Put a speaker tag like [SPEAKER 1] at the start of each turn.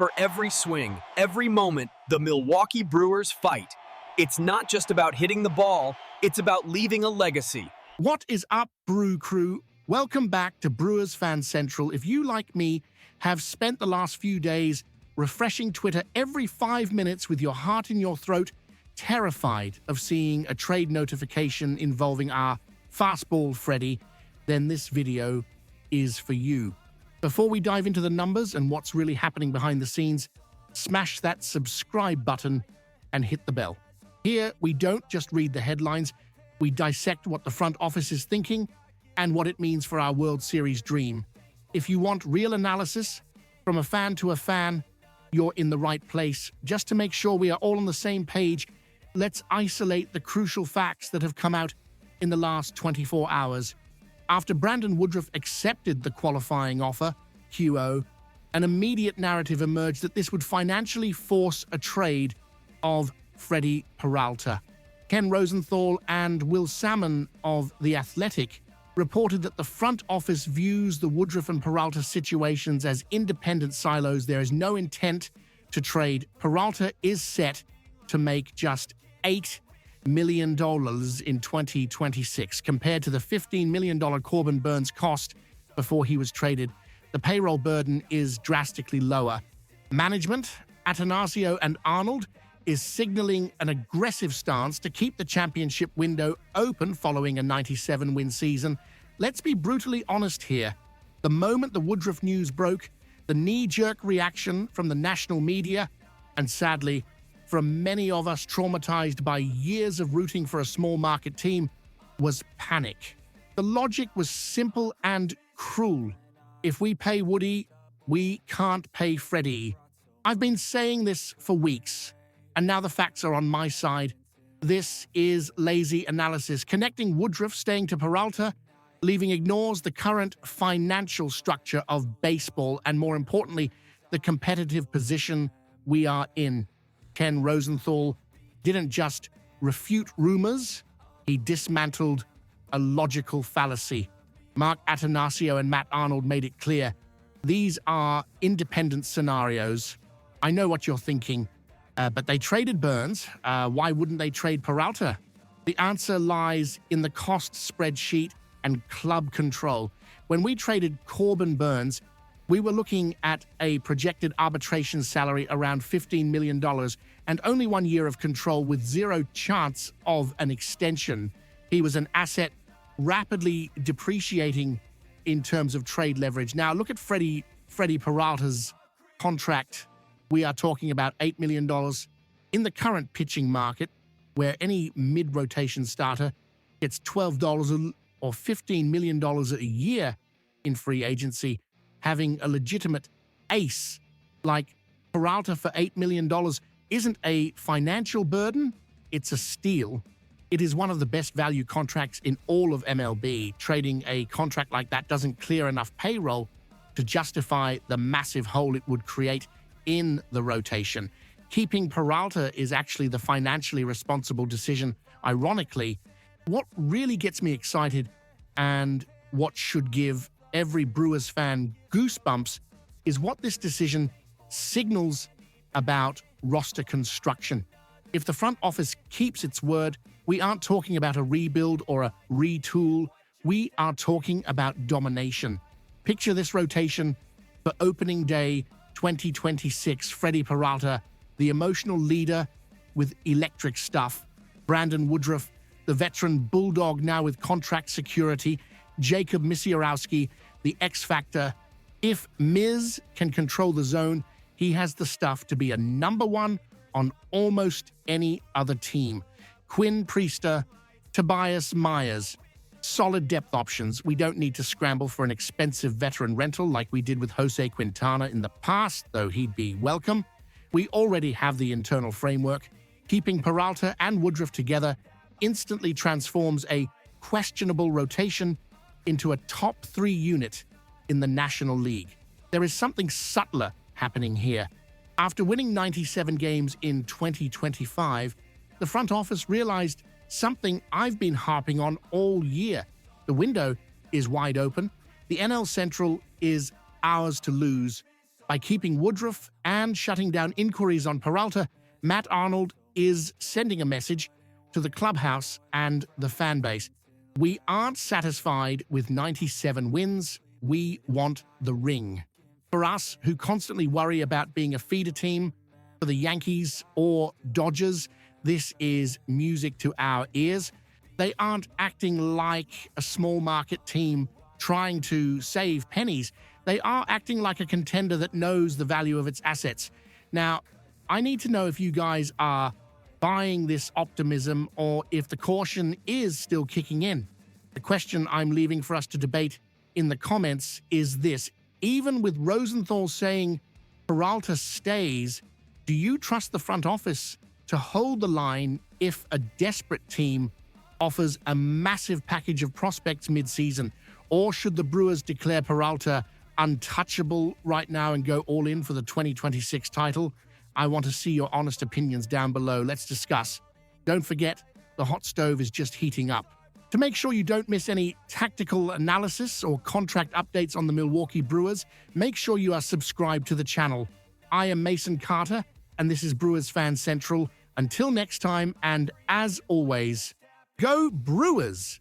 [SPEAKER 1] For every swing, every moment, the Milwaukee Brewers fight. It's not just about hitting the ball, it's about leaving a legacy.
[SPEAKER 2] What is up, Brew Crew? Welcome back to Brewers Fan Central. If you, like me, have spent the last few days refreshing Twitter every 5 minutes with your heart in your throat, terrified of seeing a trade notification involving our fastball Freddie, then this video is for you. Before we dive into the numbers and what's really happening behind the scenes, smash that subscribe button and hit the bell. Here, we don't just read the headlines, we dissect what the front office is thinking and what it means for our World Series dream. If you want real analysis from a fan to a fan, you're in the right place. Just to make sure we are all on the same page, let's isolate the crucial facts that have come out in the last 24 hours. After Brandon Woodruff accepted the qualifying offer, QO, an immediate narrative emerged that this would financially force a trade of Freddie Peralta. Ken Rosenthal and Will Salmon of The Athletic reported that the front office views the Woodruff and Peralta situations as independent silos. There is no intent to trade. Peralta is set to make just $8 million in 2026, compared to the $15 million Corbin Burnes cost before he was traded. The payroll burden is drastically lower. Management, Atanasio and Arnold, is signaling an aggressive stance to keep the championship window open following a 97-win season. Let's be brutally honest here. The moment the Woodruff news broke, the knee-jerk reaction from the national media, and sadly, from many of us traumatized by years of rooting for a small market team, was panic. The logic was simple and cruel. If we pay Woody, we can't pay Freddie. I've been saying this for weeks, and now the facts are on my side. This is lazy analysis. Connecting Woodruff staying to Peralta, leaving ignores the current financial structure of baseball and, more importantly, the competitive position we are in. Ken Rosenthal didn't just refute rumors, he dismantled a logical fallacy. Mark Atanasio and Matt Arnold made it clear. These are independent scenarios. I know what you're thinking, but they traded Burnes. Why wouldn't they trade Peralta? The answer lies in the cost spreadsheet and club control. When we traded Corbin Burnes, we were looking at a projected arbitration salary around $15 million and only 1 year of control with zero chance of an extension. He was an asset rapidly depreciating in terms of trade leverage. Now look at Freddie Peralta's contract. We are talking about $8 million. In the current pitching market, where any mid-rotation starter gets $12 or $15 million a year in free agency, having a legitimate ace like Peralta for $8 million isn't a financial burden, it's a steal. It is one of the best value contracts in all of MLB. Trading a contract like that doesn't clear enough payroll to justify the massive hole it would create in the rotation. Keeping Peralta is actually the financially responsible decision. Ironically, what really gets me excited and what should give every Brewers fan goosebumps is what this decision signals about roster construction. If the front office keeps its word, we aren't talking about a rebuild or a retool. We are talking about domination. Picture this rotation for opening day 2026. Freddie Peralta, the emotional leader with electric stuff. Brandon Woodruff, the veteran bulldog now with contract security. Jacob Misiorowski, the X Factor. If Miz can control the zone, he has the stuff to be a number one on almost any other team. Quinn Priester, Tobias Myers. Solid depth options. We don't need to scramble for an expensive veteran rental like we did with Jose Quintana in the past, though he'd be welcome. We already have the internal framework. Keeping Peralta and Woodruff together instantly transforms a questionable rotation into a top 3 unit in the National League. There is something subtler happening here. After winning 97 games in 2025, the front office realized something I've been harping on all year. The window is wide open. The NL Central is ours to lose. By keeping Woodruff and shutting down inquiries on Peralta, Matt Arnold is sending a message to the clubhouse and the fan base. We aren't satisfied with 97 wins. We want the ring. For us, who constantly worry about being a feeder team for the Yankees or Dodgers, this is music to our ears. They aren't acting like a small market team trying to save pennies. They are acting like a contender that knows the value of its assets. Now, I need to know if you guys are buying this optimism or if the caution is still kicking in. The question I'm leaving for us to debate in the comments is this. Even with Rosenthal saying Peralta stays, do you trust the front office to hold the line if a desperate team offers a massive package of prospects mid-season? Or should the Brewers declare Peralta untouchable right now and go all in for the 2026 title? I want to see your honest opinions down below. Let's discuss. Don't forget, the hot stove is just heating up. To make sure you don't miss any tactical analysis or contract updates on the Milwaukee Brewers, make sure you are subscribed to the channel. I am Mason Carter, and this is Brewers Fan Central. Until next time, and as always, go Brewers!